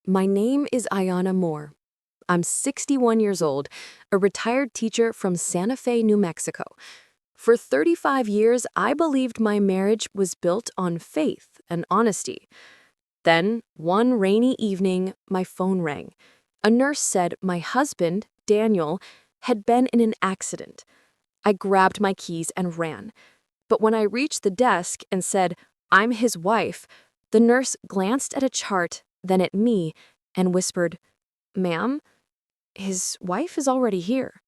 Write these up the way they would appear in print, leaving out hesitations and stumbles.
My name is Ayana Moore. I'm 61 years old, a retired teacher from Santa Fe, New Mexico. For 35 years, I believed my marriage was built on faith and honesty. Then, one rainy evening, my phone rang. A nurse said my husband, Daniel, had been in an accident. I grabbed my keys and ran. But when I reached the desk and said, "I'm his wife," the nurse glanced at a chart, then at me, and whispered, "Ma'am, his wife is already here."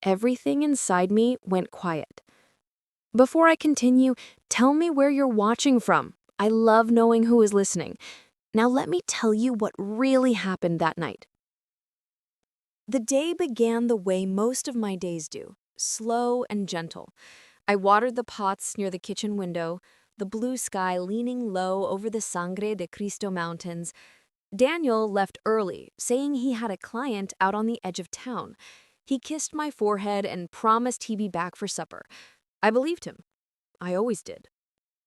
Everything inside me went quiet. Before I continue, tell me where you're watching from. I love knowing who is listening. Now let me tell you what really happened that night. The day began the way most of my days do, slow and gentle. I watered the pots near the kitchen window, the blue sky leaning low over the Sangre de Cristo mountains. Daniel left early, saying he had a client out on the edge of town. He kissed my forehead and promised he'd be back for supper. I believed him. I always did.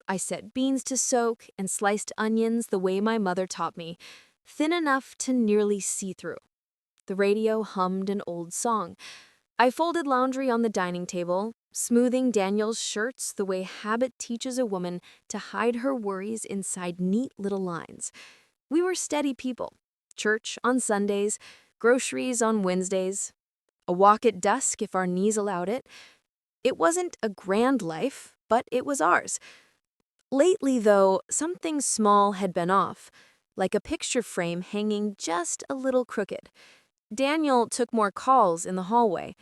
I set beans to soak and sliced onions the way my mother taught me, thin enough to nearly see through. The radio hummed an old song. I folded laundry on the dining table, smoothing Daniel's shirts the way habit teaches a woman to hide her worries inside neat little lines. We were steady people. Church on Sundays, groceries on Wednesdays, a walk at dusk if our knees allowed it. It wasn't a grand life, but it was ours. Lately, though, something small had been off, like a picture frame hanging just a little crooked. Daniel took more calls in the hallway.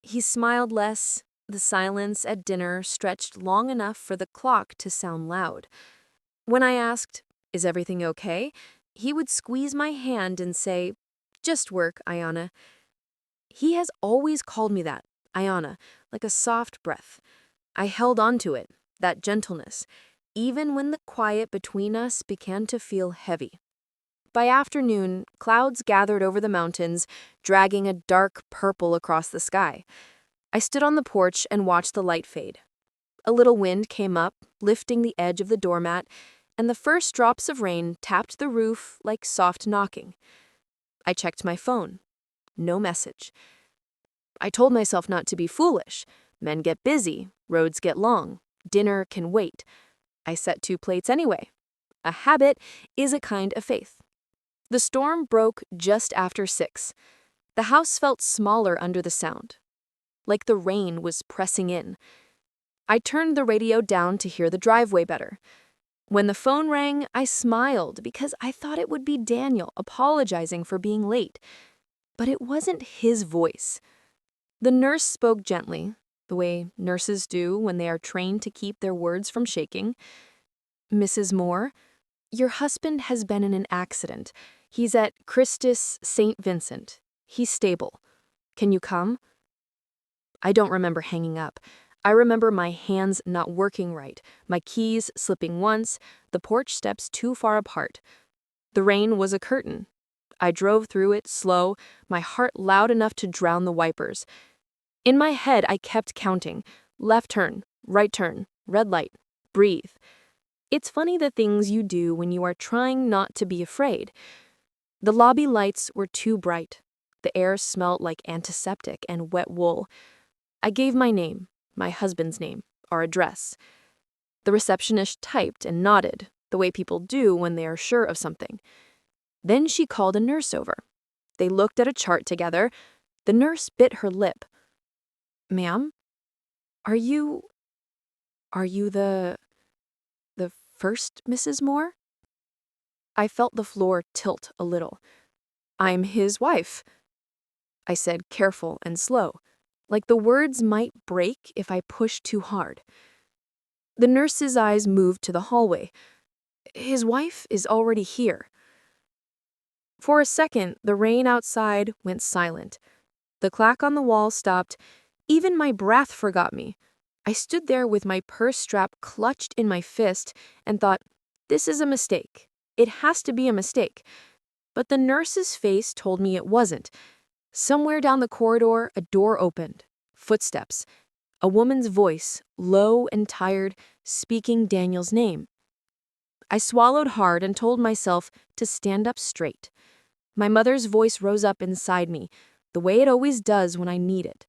He smiled less. The silence at dinner stretched long enough for the clock to sound loud. When I asked, "Is everything okay?" he would squeeze my hand and say, "Just work, Ayana." He has always called me that, Ayana, like a soft breath. I held on to it, that gentleness, even when the quiet between us began to feel heavy. By afternoon, clouds gathered over the mountains, dragging a dark purple across the sky. I stood on the porch and watched the light fade. A little wind came up, lifting the edge of the doormat, and the first drops of rain tapped the roof like soft knocking. I checked my phone. No message. I told myself not to be foolish. Men get busy, roads get long, dinner can wait. I set 2 plates anyway. A habit is a kind of faith. The storm broke just after 6. The house felt smaller under the sound, like the rain was pressing in. I turned the radio down to hear the driveway better. When the phone rang, I smiled because I thought it would be Daniel apologizing for being late. But it wasn't his voice. The nurse spoke gently, the way nurses do when they are trained to keep their words from shaking. "Mrs. Moore, your husband has been in an accident. He's at Christus St. Vincent. He's stable. Can you come?" I don't remember hanging up. I remember my hands not working right, my keys slipping once, the porch steps too far apart. The rain was a curtain. I drove through it slow, my heart loud enough to drown the wipers. In my head, I kept counting. Left turn, right turn, red light, breathe. It's funny the things you do when you are trying not to be afraid. The lobby lights were too bright. The air smelled like antiseptic and wet wool. I gave my name, my husband's name, our address. The receptionist typed and nodded, the way people do when they are sure of something. Then she called a nurse over. They looked at a chart together. The nurse bit her lip. "Ma'am, are you the first Mrs. Moore?" I felt the floor tilt a little. "I'm his wife," I said, careful and slow, like the words might break if I pushed too hard. The nurse's eyes moved to the hallway. "His wife is already here." For a second, the rain outside went silent. The clock on the wall stopped. Even my breath forgot me. I stood there with my purse strap clutched in my fist and thought, this is a mistake. It has to be a mistake. But the nurse's face told me it wasn't. Somewhere down the corridor, a door opened. Footsteps. A woman's voice, low and tired, speaking Daniel's name. I swallowed hard and told myself to stand up straight. My mother's voice rose up inside me, the way it always does when I need it.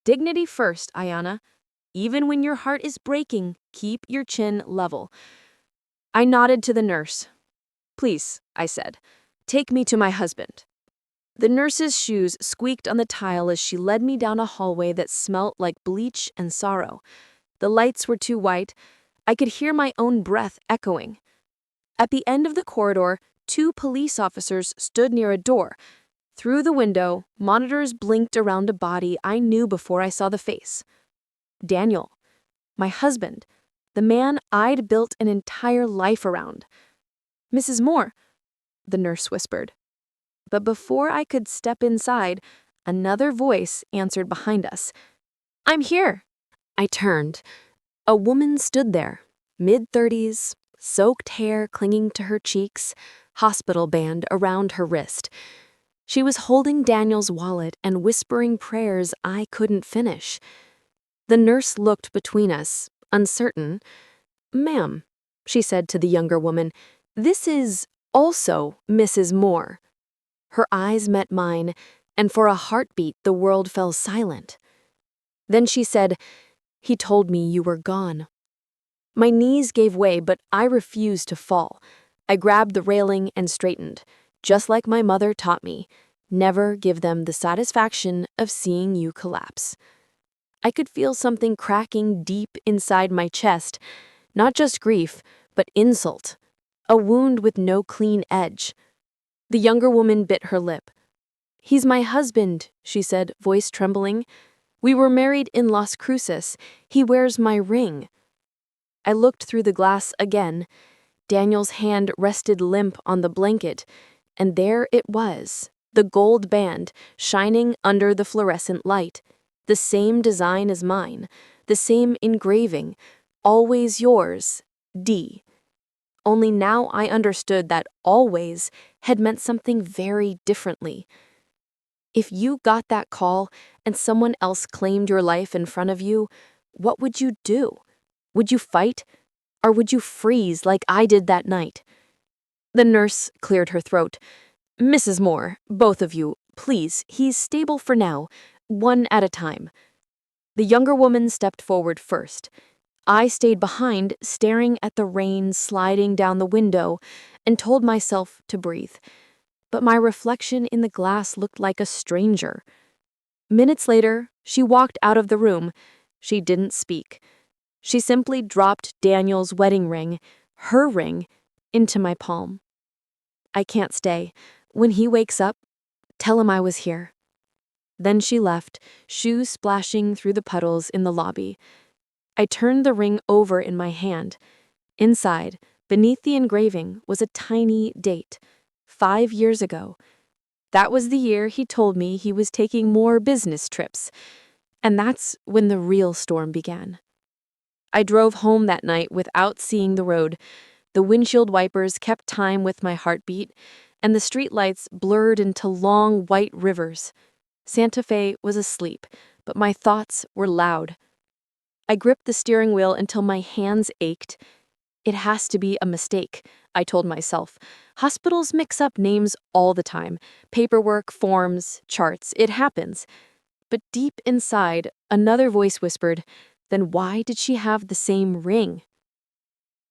Dignity first, Ayana. Even when your heart is breaking, keep your chin level. I nodded to the nurse. Please, I said, take me to my husband. The nurse's shoes squeaked on the tile as she led me down a hallway that smelt like bleach and sorrow. The lights were too white. I could hear my own breath echoing. At the end of the corridor, 2 police officers stood near a door. Through the window, monitors blinked around a body I knew before I saw the face. Daniel, my husband, the man I'd built an entire life around. Mrs. Moore, the nurse whispered. But before I could step inside, another voice answered behind us. I'm here. I turned. A woman stood there, mid-30s, soaked hair clinging to her cheeks, hospital band around her wrist. She was holding Daniel's wallet and whispering prayers I couldn't finish. The nurse looked between us, uncertain. Ma'am, she said to the younger woman, this is also Mrs. Moore. Her eyes met mine, and for a heartbeat the world fell silent. Then she said, he told me you were gone. My knees gave way, but I refused to fall. I grabbed the railing and straightened, just like my mother taught me. Never give them the satisfaction of seeing you collapse. I could feel something cracking deep inside my chest, not just grief, but insult, a wound with no clean edge. The younger woman bit her lip. He's my husband, she said, voice trembling. We were married in Las Cruces. He wears my ring. I looked through the glass again. Daniel's hand rested limp on the blanket, and there it was, the gold band, shining under the fluorescent light. The same design as mine, the same engraving, always yours, D. Only now I understood that always had meant something very differently. If you got that call and someone else claimed your life in front of you, what would you do? Would you fight? Or would you freeze like I did that night? The nurse cleared her throat. Mrs. Moore, both of you, please, he's stable for now, one at a time. The younger woman stepped forward first. I stayed behind, staring at the rain sliding down the window, and told myself to breathe. But my reflection in the glass looked like a stranger. Minutes later, she walked out of the room. She didn't speak. She simply dropped Daniel's wedding ring, her ring, into my palm. I can't stay. When he wakes up, tell him I was here. Then she left, shoes splashing through the puddles in the lobby. I turned the ring over in my hand. Inside, beneath the engraving, was a tiny date. 5 years ago. That was the year he told me he was taking more business trips. And that's when the real storm began. I drove home that night without seeing the road. The windshield wipers kept time with my heartbeat, and the streetlights blurred into long white rivers. Santa Fe was asleep, but my thoughts were loud. I gripped the steering wheel until my hands ached. It has to be a mistake, I told myself. Hospitals mix up names all the time. Paperwork, forms, charts, it happens. But deep inside, another voice whispered, then why did she have the same ring?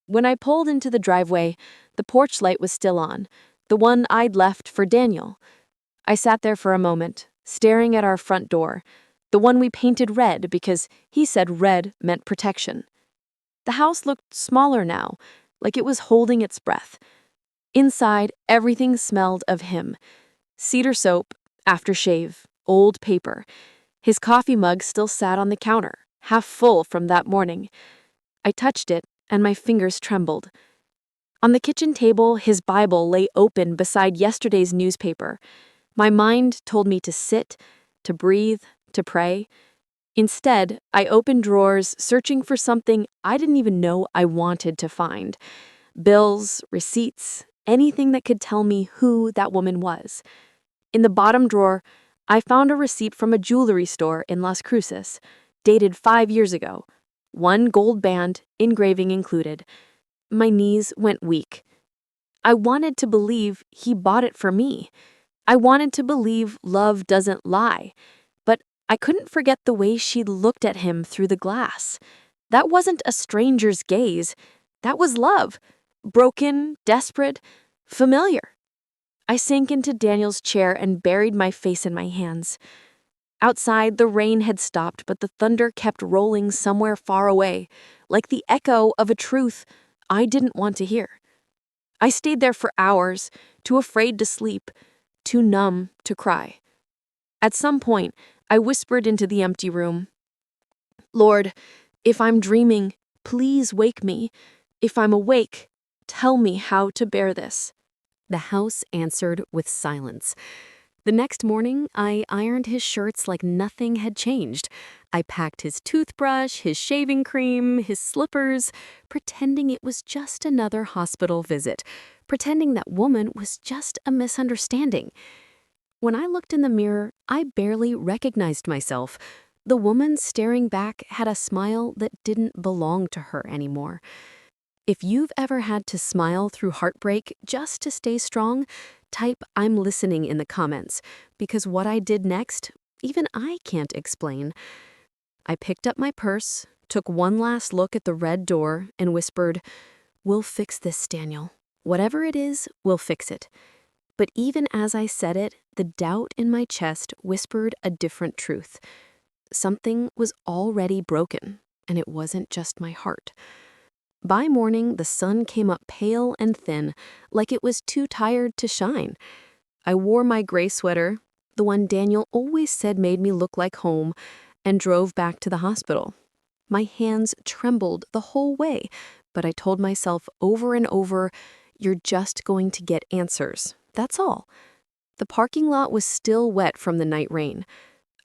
When I pulled into the driveway, the porch light was still on, the one I'd left for Daniel. I sat there for a moment, staring at our front door, the one we painted red because he said red meant protection. The house looked smaller now, like it was holding its breath. Inside, everything smelled of him. Cedar soap, aftershave, old paper. His coffee mug still sat on the counter, half full from that morning. I touched it, and my fingers trembled. On the kitchen table, his Bible lay open beside yesterday's newspaper. My mind told me to sit, to breathe, to pray. Instead, I opened drawers, searching for something I didn't even know I wanted to find. Bills, receipts, anything that could tell me who that woman was. In the bottom drawer, I found a receipt from a jewelry store in Las Cruces, dated 5 years ago. 1 gold band, engraving included. My knees went weak. I wanted to believe he bought it for me. I wanted to believe love doesn't lie. But I couldn't forget the way she looked at him through the glass. That wasn't a stranger's gaze. That was love. Broken, desperate, familiar. I sank into Daniel's chair and buried my face in my hands. Outside, the rain had stopped, but the thunder kept rolling somewhere far away, like the echo of a truth I didn't want to hear. I stayed there for hours, too afraid to sleep, too numb to cry. At some point, I whispered into the empty room, "Lord, if I'm dreaming, please wake me. If I'm awake, tell me how to bear this." The house answered with silence. The next morning, I ironed his shirts like nothing had changed. I packed his toothbrush, his shaving cream, his slippers, pretending it was just another hospital visit, pretending that woman was just a misunderstanding. When I looked in the mirror, I barely recognized myself. The woman staring back had a smile that didn't belong to her anymore. If you've ever had to smile through heartbreak just to stay strong, type "I'm listening" in the comments, because what I did next, even I can't explain. I picked up my purse, took one last look at the red door, and whispered, "We'll fix this, Daniel. Whatever it is, we'll fix it." But even as I said it, the doubt in my chest whispered a different truth. Something was already broken, and it wasn't just my heart. By morning, the sun came up pale and thin, like it was too tired to shine. I wore my gray sweater, the one Daniel always said made me look like home, and drove back to the hospital. My hands trembled the whole way, but I told myself over and over, "You're just going to get answers. That's all." The parking lot was still wet from the night rain.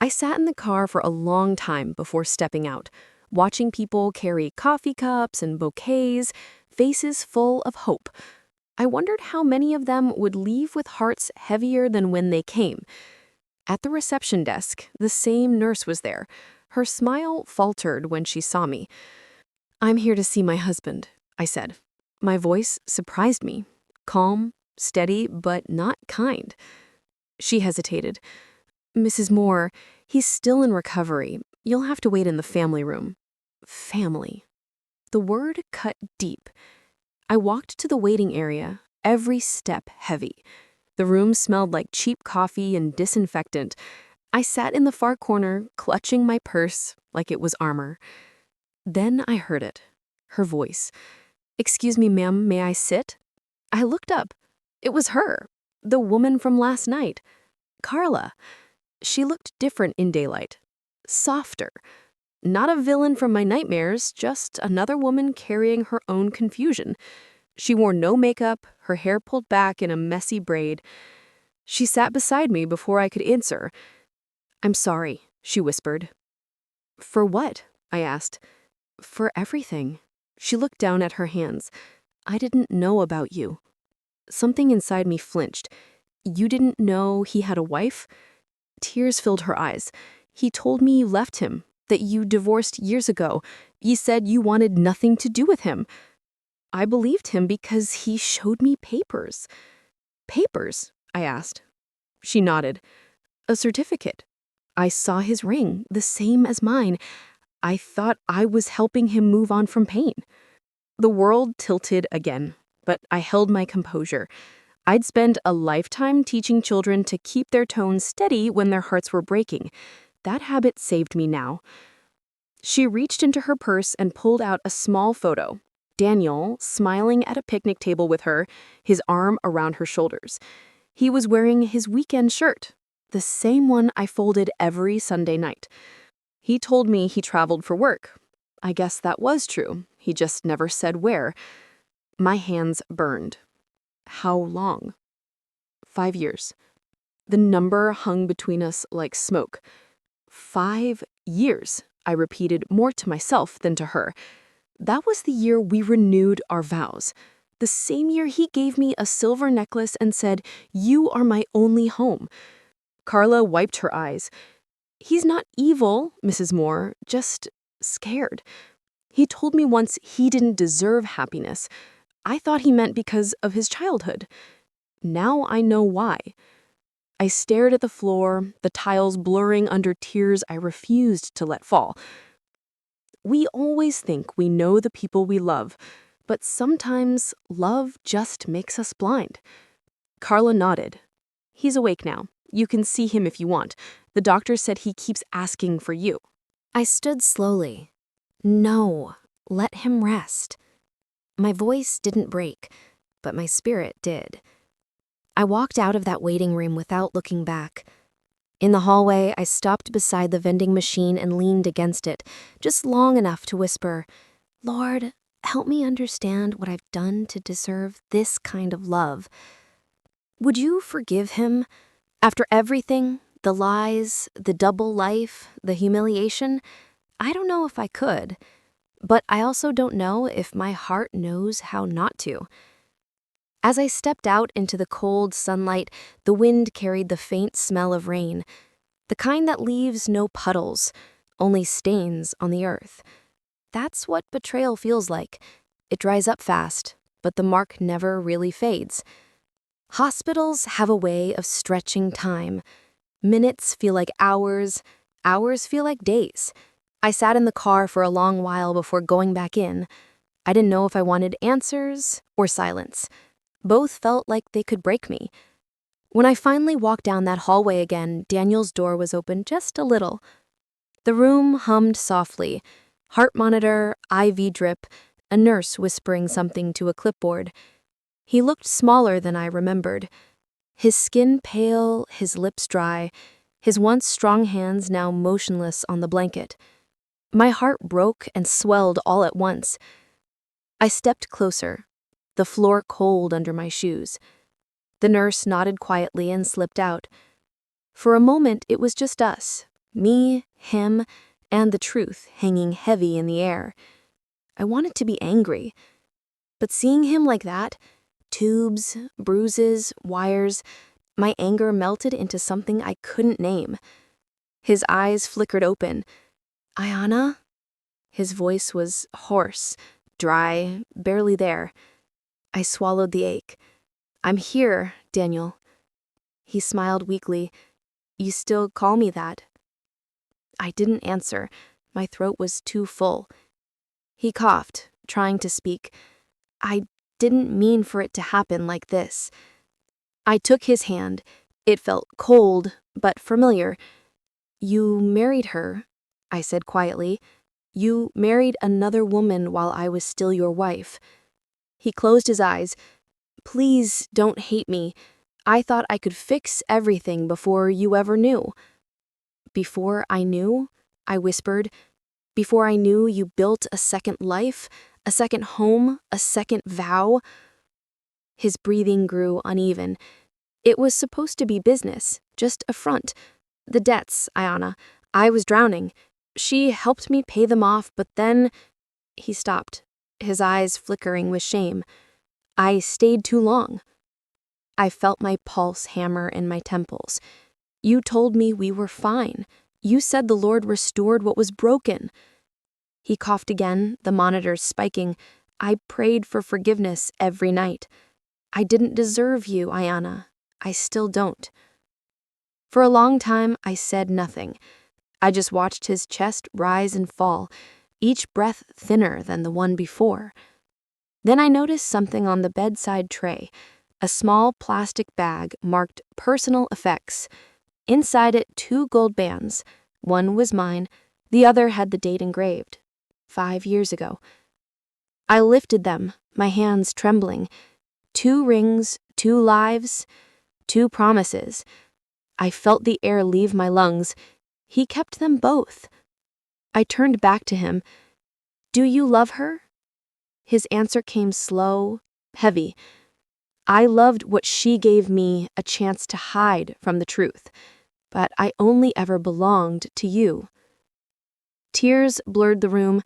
I sat in the car for a long time before stepping out, watching people carry coffee cups and bouquets, faces full of hope. I wondered how many of them would leave with hearts heavier than when they came. At the reception desk, the same nurse was there. Her smile faltered when she saw me. "I'm here to see my husband," I said. My voice surprised me. Calm, steady, but not kind. She hesitated. "Mrs. Moore, he's still in recovery. You'll have to wait in the family room." Family. The word cut deep. I walked to the waiting area, every step heavy. The room smelled like cheap coffee and disinfectant. I sat in the far corner, clutching my purse like it was armor. Then I heard it, her voice. "Excuse me, ma'am, may I sit?" I looked up. It was her, the woman from last night, Carla. She looked different in daylight, softer. Not a villain from my nightmares, just another woman carrying her own confusion. She wore no makeup, her hair pulled back in a messy braid. She sat beside me before I could answer. "I'm sorry," she whispered. "For what?" I asked. "For everything." She looked down at her hands. "I didn't know about you." Something inside me flinched. "You didn't know he had a wife?" Tears filled her eyes. "He told me you left him, that you divorced years ago. You said you wanted nothing to do with him." I believed him because he showed me papers. "Papers?" I asked. She nodded. "A certificate. I saw his ring, the same as mine. I thought I was helping him move on from pain." The world tilted again, but I held my composure. I'd spent a lifetime teaching children to keep their tone steady when their hearts were breaking. That habit saved me now. She reached into her purse and pulled out a small photo. Daniel, smiling at a picnic table with her, his arm around her shoulders. He was wearing his weekend shirt, the same one I folded every Sunday night. He told me he traveled for work. I guess that was true. He just never said where. My hands burned. How long? 5 years. The number hung between us like smoke. 5 years, I repeated more to myself than to her. That was the year we renewed our vows. The same year he gave me a silver necklace and said, "You are my only home." Carla wiped her eyes. "He's not evil, Mrs. Moore, just scared. He told me once he didn't deserve happiness. I thought he meant because of his childhood. Now I know why. I stared at the floor, the tiles blurring under tears I refused to let fall. We always think we know the people we love, but sometimes love just makes us blind. Carla nodded. He's awake now. You can see him if you want. The doctor said he keeps asking for you. I stood slowly. No, let him rest. My voice didn't break, but my spirit did. I walked out of that waiting room without looking back. In the hallway, I stopped beside the vending machine and leaned against it, just long enough to whisper, "Lord, help me understand what I've done to deserve this kind of love. Would you forgive him? After everything, the lies, the double life, the humiliation, I don't know if I could, but I also don't know if my heart knows how not to." As I stepped out into the cold sunlight, the wind carried the faint smell of rain, the kind that leaves no puddles, only stains on the earth. That's what betrayal feels like. It dries up fast, but the mark never really fades. Hospitals have a way of stretching time. Minutes feel like hours, hours feel like days. I sat in the car for a long while before going back in. I didn't know if I wanted answers or silence. Both felt like they could break me. When I finally walked down that hallway again, Daniel's door was open just a little. The room hummed softly. Heart monitor, IV drip, a nurse whispering something to a clipboard. He looked smaller than I remembered. His skin pale, his lips dry, his once strong hands now motionless on the blanket. My heart broke and swelled all at once. I stepped closer, the floor cold under my shoes. The nurse nodded quietly and slipped out. For a moment, it was just us, me, him, and the truth hanging heavy in the air. I wanted to be angry, but seeing him like that, tubes, bruises, wires, my anger melted into something I couldn't name. His eyes flickered open. "Ayana?" His voice was hoarse, dry, barely there. I swallowed the ache. "I'm here, Daniel." He smiled weakly. "You still call me that?" I didn't answer. My throat was too full. He coughed, trying to speak. "I didn't mean for it to happen like this." I took his hand. It felt cold, but familiar. "You married her," I said quietly. "You married another woman while I was still your wife." He closed his eyes. "Please don't hate me. I thought I could fix everything before you ever knew." "Before I knew?" I whispered. "Before I knew you built a second life, a second home, a second vow?" His breathing grew uneven. "It was supposed to be business, just a front. The debts, Ayana. I was drowning. She helped me pay them off, but then—" He stopped, his eyes flickering with shame. "I stayed too long." I felt my pulse hammer in my temples. "You told me we were fine. You said the Lord restored what was broken." He coughed again, the monitors spiking. "I prayed for forgiveness every night. I didn't deserve you, Ayana. I still don't." For a long time, I said nothing. I just watched his chest rise and fall, each breath thinner than the one before. Then I noticed something on the bedside tray, a small plastic bag marked "Personal Effects." Inside it, 2 gold bands. One was mine, the other had the date engraved. 5 years ago. I lifted them, my hands trembling. 2 rings, 2 lives, 2 promises. I felt the air leave my lungs. He kept them both. I turned back to him. "Do you love her?" His answer came slow, heavy. "I loved what she gave me a chance to hide from the truth, but I only ever belonged to you." Tears blurred the room.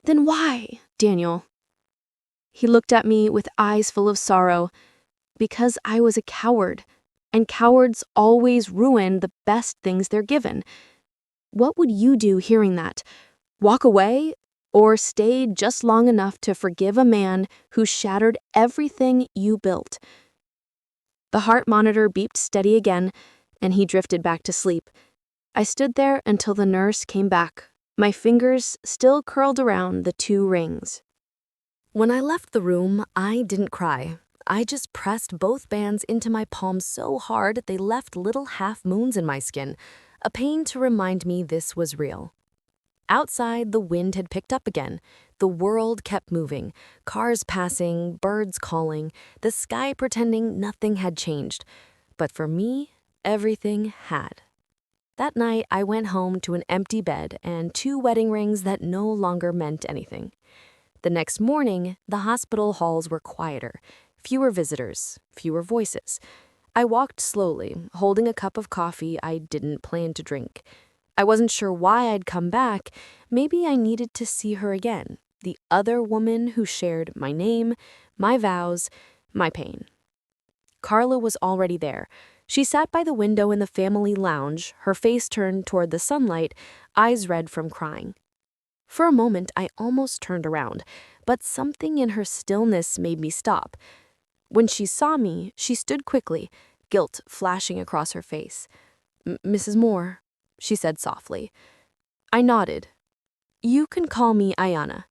"Then why, Daniel?" He looked at me with eyes full of sorrow. "Because I was a coward, and cowards always ruin the best things they're given." What would you do hearing that? Walk away? or stay just long enough to forgive a man who shattered everything you built. The heart monitor beeped steady again, and he drifted back to sleep. I stood there until the nurse came back, my fingers still curled around the 2 rings. When I left the room, I didn't cry. I just pressed both bands into my palms so hard they left little half-moons in my skin, a pain to remind me this was real. Outside, the wind had picked up again. The world kept moving, cars passing, birds calling, the sky pretending nothing had changed. But for me, everything had. That night, I went home to an empty bed and 2 wedding rings that no longer meant anything. The next morning, the hospital halls were quieter, fewer visitors, fewer voices. I walked slowly, holding a cup of coffee I didn't plan to drink. I wasn't sure why I'd come back. Maybe I needed to see her again, the other woman who shared my name, my vows, my pain. Carla was already there. She sat by the window in the family lounge, her face turned toward the sunlight, eyes red from crying. For a moment, I almost turned around, but something in her stillness made me stop. When she saw me, she stood quickly, guilt flashing across her face. "Mrs. Moore," she said softly. I nodded. "You can call me Ayana."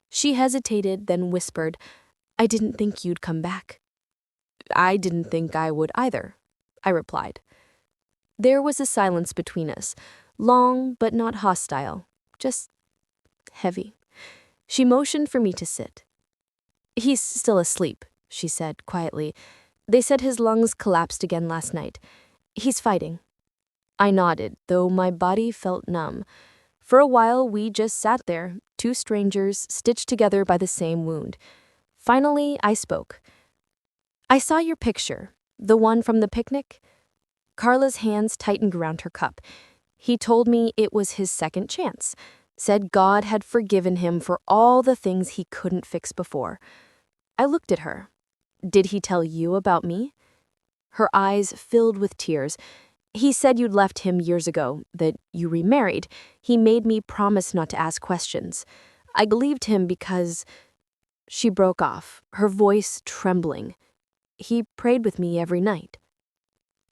She hesitated, then whispered, "I didn't think you'd come back." "I didn't think I would either," I replied. There was a silence between us, long but not hostile, just heavy. She motioned for me to sit. "He's still asleep," she said quietly. "They said his lungs collapsed again last night. He's fighting." I nodded, though my body felt numb. For a while, we just sat there, 2 strangers stitched together by the same wound. Finally, I spoke. "I saw your picture, the one from the picnic." Carla's hands tightened around her cup. "He told me it was his second chance. Said God had forgiven him for all the things he couldn't fix before." I looked at her. "Did he tell you about me?" Her eyes filled with tears. "He said you'd left him years ago, that you remarried. He made me promise not to ask questions. I believed him because—" She broke off, her voice trembling. "He prayed with me every night."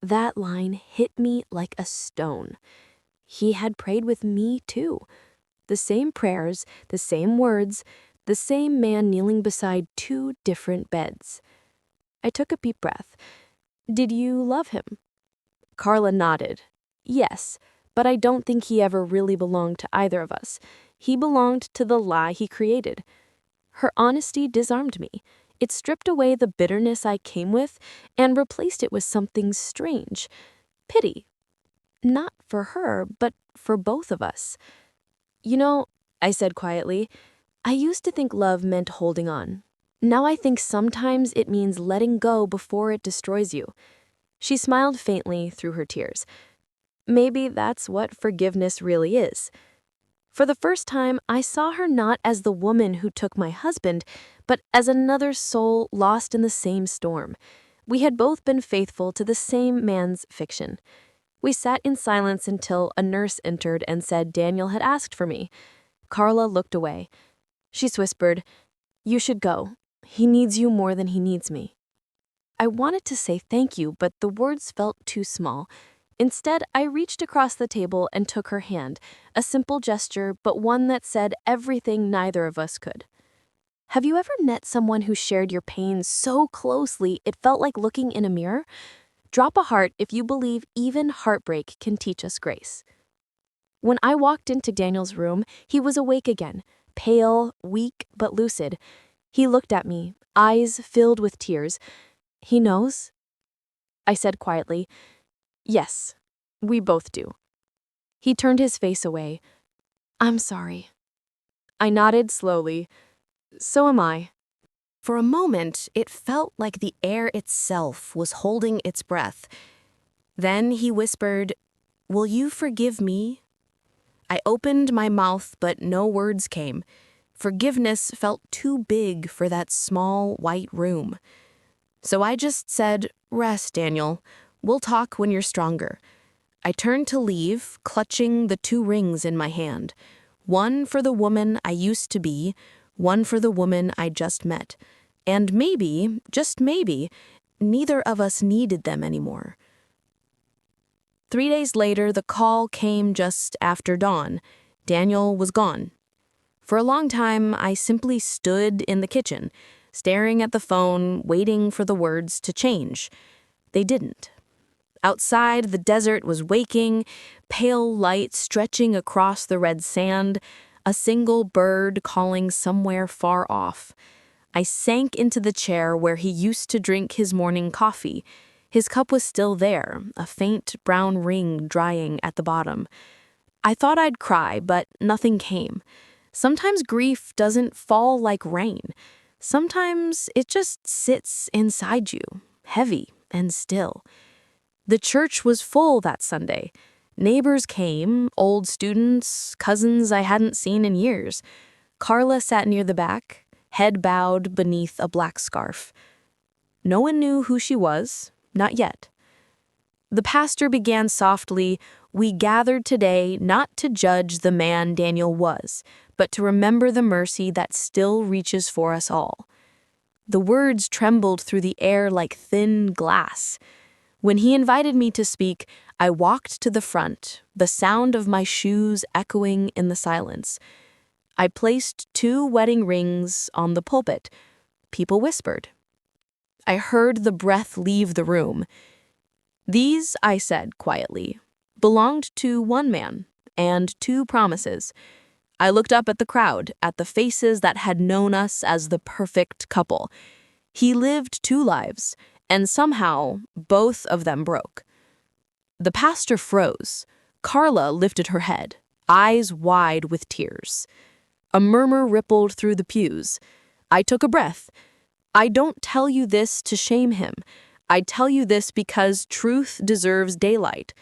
That line hit me like a stone. He had prayed with me too. The same prayers, the same words, the same man kneeling beside 2 different beds. I took a deep breath. "Did you love him?" Carla nodded. "Yes, but I don't think he ever really belonged to either of us. He belonged to the lie he created." Her honesty disarmed me. It stripped away the bitterness I came with and replaced it with something strange. Pity. Not for her, but for both of us. "You know," I said quietly, "I used to think love meant holding on. Now I think sometimes it means letting go before it destroys you." She smiled faintly through her tears. "Maybe that's what forgiveness really is." For the first time, I saw her not as the woman who took my husband, but as another soul lost in the same storm. We had both been faithful to the same man's fiction. We sat in silence until a nurse entered and said Daniel had asked for me. Carla looked away. She whispered, "You should go. He needs you more than he needs me." I wanted to say thank you, but the words felt too small. Instead, I reached across the table and took her hand, a simple gesture, but one that said everything neither of us could. Have you ever met someone who shared your pain so closely it felt like looking in a mirror? Drop a heart if you believe even heartbreak can teach us grace. When I walked into Daniel's room, he was awake again, pale, weak, but lucid. He looked at me, eyes filled with tears. "He knows?" I said quietly, "Yes, we both do." He turned his face away. "I'm sorry." I nodded slowly. "So am I." For a moment, it felt like the air itself was holding its breath. Then he whispered, "Will you forgive me?" I opened my mouth, but no words came. Forgiveness felt too big for that small, white room. So I just said, "Rest, Daniel. We'll talk when you're stronger." I turned to leave, clutching the 2 rings in my hand. One for the woman I used to be, one for the woman I just met. And maybe, just maybe, neither of us needed them anymore. 3 days later, the call came just after dawn. Daniel was gone. For a long time, I simply stood in the kitchen, staring at the phone, waiting for the words to change. They didn't. Outside, the desert was waking, pale light stretching across the red sand, a single bird calling somewhere far off. I sank into the chair where he used to drink his morning coffee. His cup was still there, a faint brown ring drying at the bottom. I thought I'd cry, but nothing came. Sometimes grief doesn't fall like rain. Sometimes it just sits inside you, heavy and still. The church was full that Sunday. Neighbors came, old students, cousins I hadn't seen in years. Carla sat near the back, head bowed beneath a black scarf. No one knew who she was, not yet. The pastor began softly, "We gathered today not to judge the man Daniel was, but to remember the mercy that still reaches for us all." The words trembled through the air like thin glass. When he invited me to speak, I walked to the front, the sound of my shoes echoing in the silence. I placed 2 wedding rings on the pulpit. People whispered. I heard the breath leave the room. "These," I said quietly, "belonged to one man and 2 promises." I looked up at the crowd, at the faces that had known us as the perfect couple. He lived 2 lives, and somehow both of them broke. The pastor froze. Carla lifted her head, eyes wide with tears. A murmur rippled through the pews. I took a breath. I don't tell you this to shame him. I tell you this because truth deserves daylight.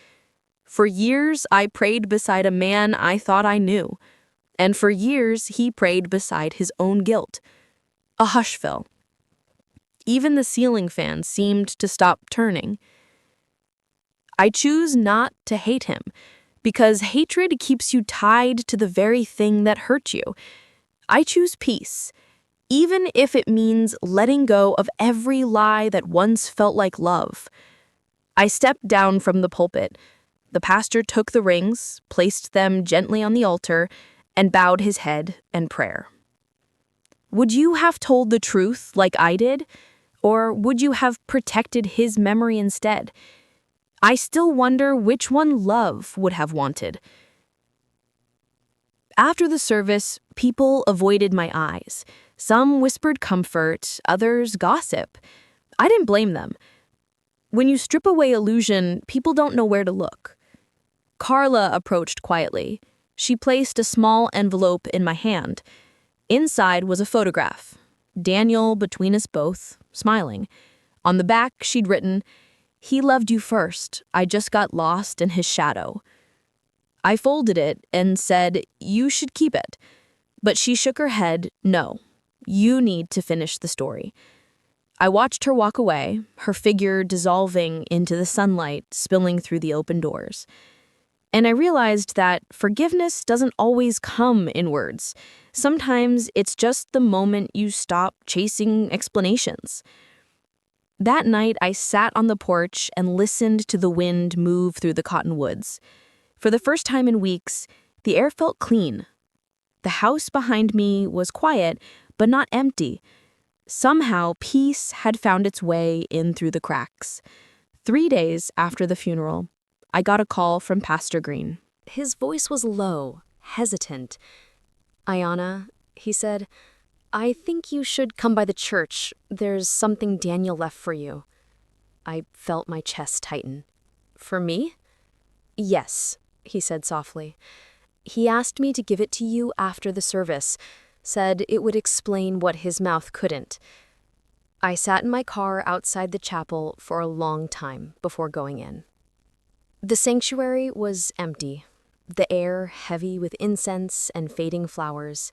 For years, I prayed beside a man I thought I knew. And for years, he prayed beside his own guilt. A hush fell. Even the ceiling fan seemed to stop turning. I choose not to hate him, because hatred keeps you tied to the very thing that hurt you. I choose peace, even if it means letting go of every lie that once felt like love. I stepped down from the pulpit. The pastor took the rings, placed them gently on the altar, and bowed his head in prayer. Would you have told the truth like I did? Or would you have protected his memory instead? I still wonder which one love would have wanted. After the service, people avoided my eyes. Some whispered comfort, others gossip. I didn't blame them. When you strip away illusion, people don't know where to look. Carla approached quietly. She placed a small envelope in my hand. Inside was a photograph. Daniel between us both, smiling. On the back, she'd written, "He loved you first. I just got lost in his shadow." I folded it and said, "You should keep it." But she shook her head, "No, you need to finish the story." I watched her walk away, her figure dissolving into the sunlight spilling through the open doors. And I realized that forgiveness doesn't always come in words. Sometimes it's just the moment you stop chasing explanations. That night, I sat on the porch and listened to the wind move through the cottonwoods. For the first time in weeks, the air felt clean. The house behind me was quiet, but not empty. Somehow, peace had found its way in through the cracks. 3 days after the funeral, I got a call from Pastor Green. His voice was low, hesitant. "Ayana," he said, "I think you should come by the church. There's something Daniel left for you." I felt my chest tighten. "For me?" "Yes," he said softly. "He asked me to give it to you after the service, said it would explain what his mouth couldn't." I sat in my car outside the chapel for a long time before going in. The sanctuary was empty, the air heavy with incense and fading flowers.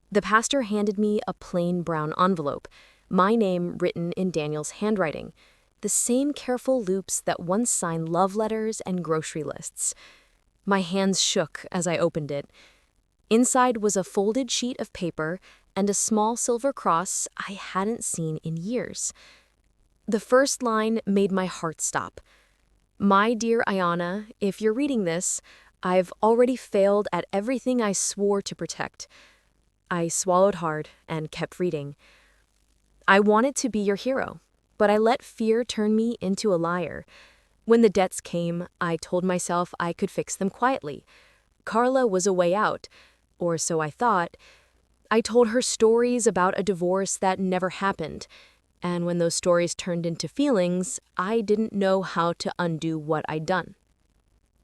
The pastor handed me a plain brown envelope, my name written in Daniel's handwriting, the same careful loops that once signed love letters and grocery lists. My hands shook as I opened it. Inside was a folded sheet of paper and a small silver cross I hadn't seen in years. The first line made my heart stop. My dear Ayana, if you're reading this, I've already failed at everything I swore to protect. I swallowed hard and kept reading. I wanted to be your hero, but I let fear turn me into a liar. When the debts came, I told myself I could fix them quietly. Carla was a way out, or so I thought. I told her stories about a divorce that never happened, and when those stories turned into feelings, I didn't know how to undo what I'd done.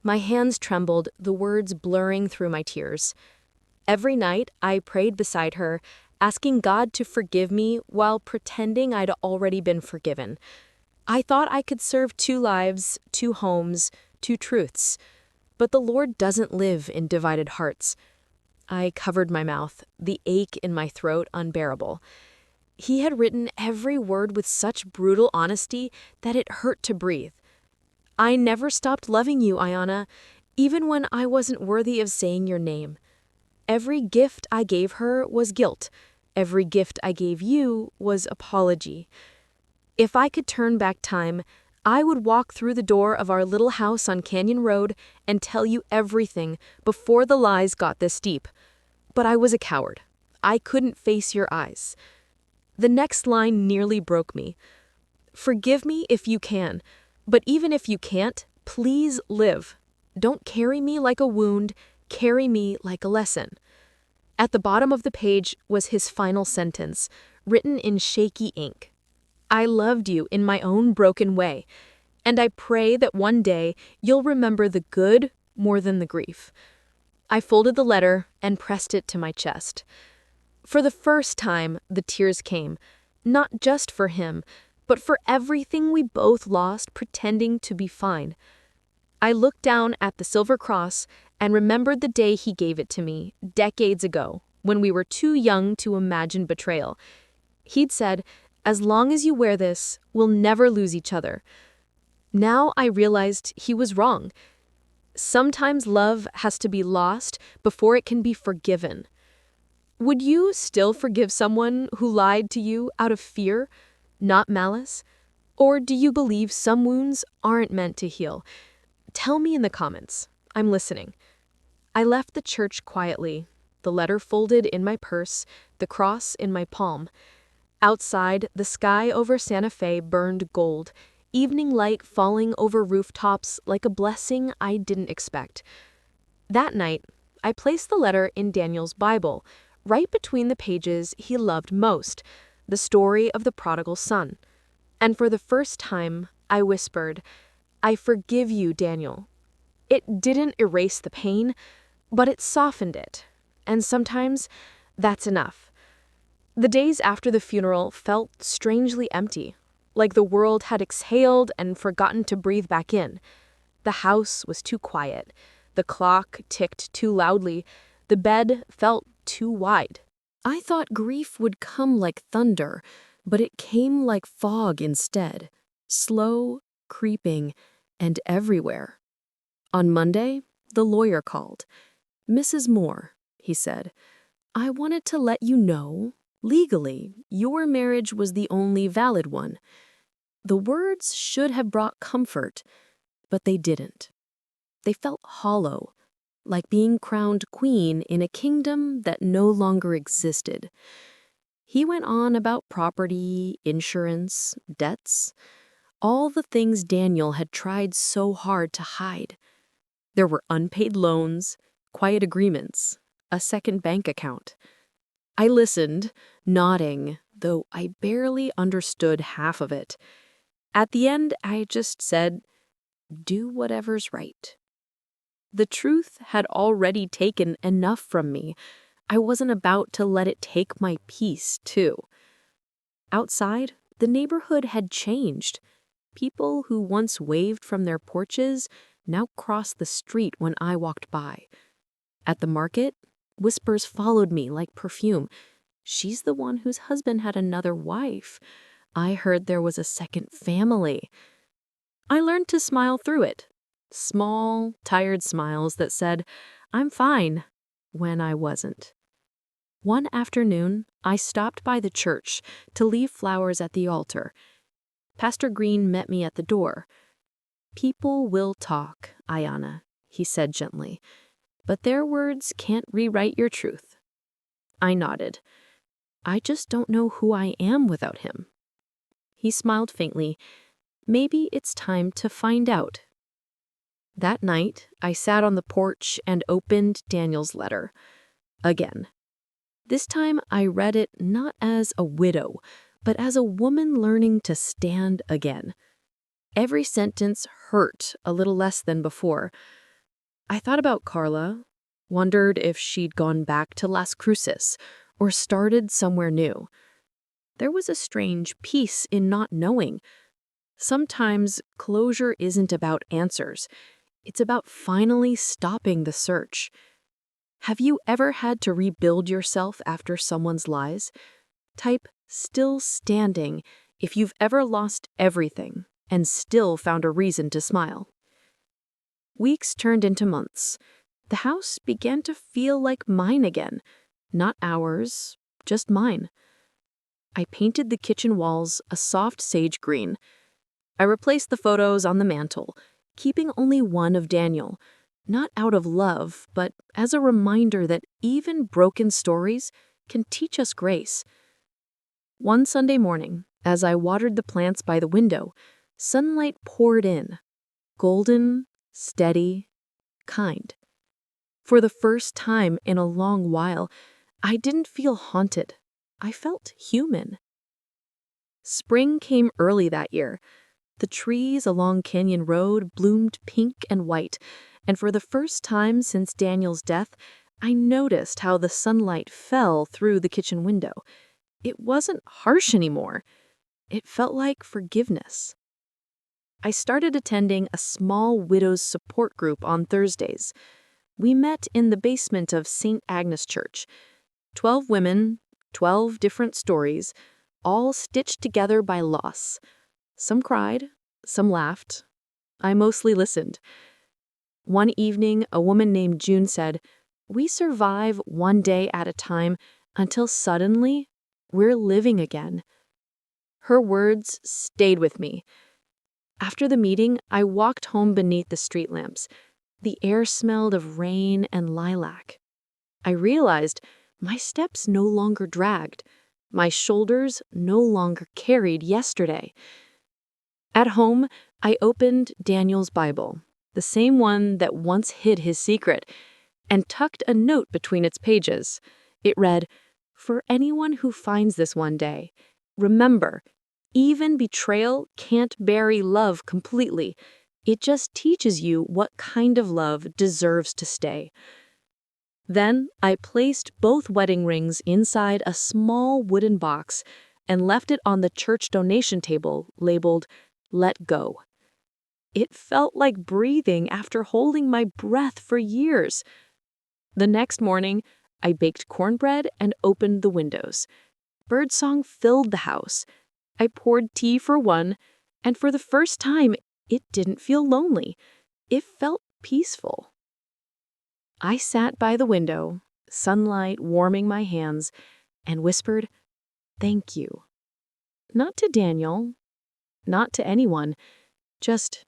My hands trembled, the words blurring through my tears. Every night, I prayed beside her, asking God to forgive me while pretending I'd already been forgiven. I thought I could serve 2 lives, 2 homes, 2 truths. But the Lord doesn't live in divided hearts. I covered my mouth, the ache in my throat unbearable. He had written every word with such brutal honesty that it hurt to breathe. I never stopped loving you, Ayana, even when I wasn't worthy of saying your name. Every gift I gave her was guilt. Every gift I gave you was apology. If I could turn back time, I would walk through the door of our little house on Canyon Road and tell you everything before the lies got this deep. But I was a coward. I couldn't face your eyes. The next line nearly broke me. Forgive me if you can, but even if you can't, please live. Don't carry me like a wound, carry me like a lesson. At the bottom of the page was his final sentence, written in shaky ink. I loved you in my own broken way, and I pray that one day you'll remember the good more than the grief. I folded the letter and pressed it to my chest. For the first time, the tears came, not just for him, but for everything we both lost pretending to be fine. I looked down at the silver cross and remembered the day he gave it to me, decades ago, when we were too young to imagine betrayal. He'd said, "As long as you wear this, we'll never lose each other." Now I realized he was wrong. Sometimes love has to be lost before it can be forgiven. Would you still forgive someone who lied to you out of fear, not malice? Or do you believe some wounds aren't meant to heal? Tell me in the comments. I'm listening. I left the church quietly, the letter folded in my purse, the cross in my palm. Outside, the sky over Santa Fe burned gold, evening light falling over rooftops like a blessing I didn't expect. That night, I placed the letter in Daniel's Bible, right between the pages he loved most, the story of the prodigal son. And for the first time, I whispered, "I forgive you, Daniel." It didn't erase the pain, but it softened it. And sometimes, that's enough. The days after the funeral felt strangely empty, like the world had exhaled and forgotten to breathe back in. The house was too quiet. The clock ticked too loudly. The bed felt too wide. I thought grief would come like thunder, but it came like fog instead, slow, creeping, and everywhere. On Monday, the lawyer called. "Mrs. Moore," he said, "I wanted to let you know, legally, your marriage was the only valid one." The words should have brought comfort, but they didn't. They felt hollow, like being crowned queen in a kingdom that no longer existed. He went on about property, insurance, debts, all the things Daniel had tried so hard to hide. There were unpaid loans, quiet agreements, a second bank account. I listened, nodding, though I barely understood half of it. At the end, I just said, "Do whatever's right." The truth had already taken enough from me. I wasn't about to let it take my peace, too. Outside, the neighborhood had changed. People who once waved from their porches now crossed the street when I walked by. At the market, whispers followed me like perfume. "She's the one whose husband had another wife. I heard there was a second family." I learned to smile through it. Small, tired smiles that said, "I'm fine." when I wasn't. One afternoon, I stopped by the church to leave flowers at the altar. Pastor Green met me at the door. "People will talk, Ayana," he said gently, "but their words can't rewrite your truth." I nodded. "I just don't know who I am without him." He smiled faintly. "Maybe it's time to find out." That night, I sat on the porch and opened Daniel's letter. Again. This time, I read it not as a widow, but as a woman learning to stand again. Every sentence hurt a little less than before. I thought about Carla, wondered if she'd gone back to Las Cruces or started somewhere new. There was a strange peace in not knowing. Sometimes closure isn't about answers. It's about finally stopping the search. Have you ever had to rebuild yourself after someone's lies? Type "still standing" if you've ever lost everything and still found a reason to smile. Weeks turned into months. The house began to feel like mine again. Not ours, just mine. I painted the kitchen walls a soft sage green. I replaced the photos on the mantle, keeping only one of Daniel, not out of love, but as a reminder that even broken stories can teach us grace. One Sunday morning, as I watered the plants by the window, sunlight poured in, golden, steady, kind. For the first time in a long while, I didn't feel haunted. I felt human. Spring came early that year. The trees along Canyon Road bloomed pink and white, and for the first time since Daniel's death, I noticed how the sunlight fell through the kitchen window. It wasn't harsh anymore. It felt like forgiveness. I started attending a small widows support group on Thursdays. We met in the basement of St. Agnes Church. 12 women, 12 different stories, all stitched together by loss. Some cried, some laughed. I mostly listened. One evening, a woman named June said, "We survive one day at a time until suddenly we're living again." Her words stayed with me. After the meeting, I walked home beneath the street lamps. The air smelled of rain and lilac. I realized my steps no longer dragged. My shoulders no longer carried yesterday. At home, I opened Daniel's Bible, the same one that once hid his secret, and tucked a note between its pages. It read, "For anyone who finds this one day, remember, even betrayal can't bury love completely. It just teaches you what kind of love deserves to stay." Then I placed both wedding rings inside a small wooden box and left it on the church donation table labeled "Let Go." It felt like breathing after holding my breath for years. The next morning, I baked cornbread and opened the windows. Birdsong filled the house. I poured tea for one, and for the first time, it didn't feel lonely. It felt peaceful. I sat by the window, sunlight warming my hands, and whispered, "Thank you." Not to Daniel, not to anyone, just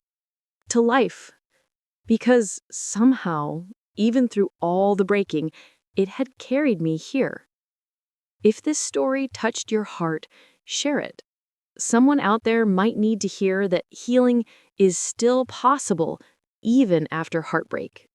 to life. Because somehow, even through all the breaking, it had carried me here. If this story touched your heart, share it. Someone out there might need to hear that healing is still possible, even after heartbreak.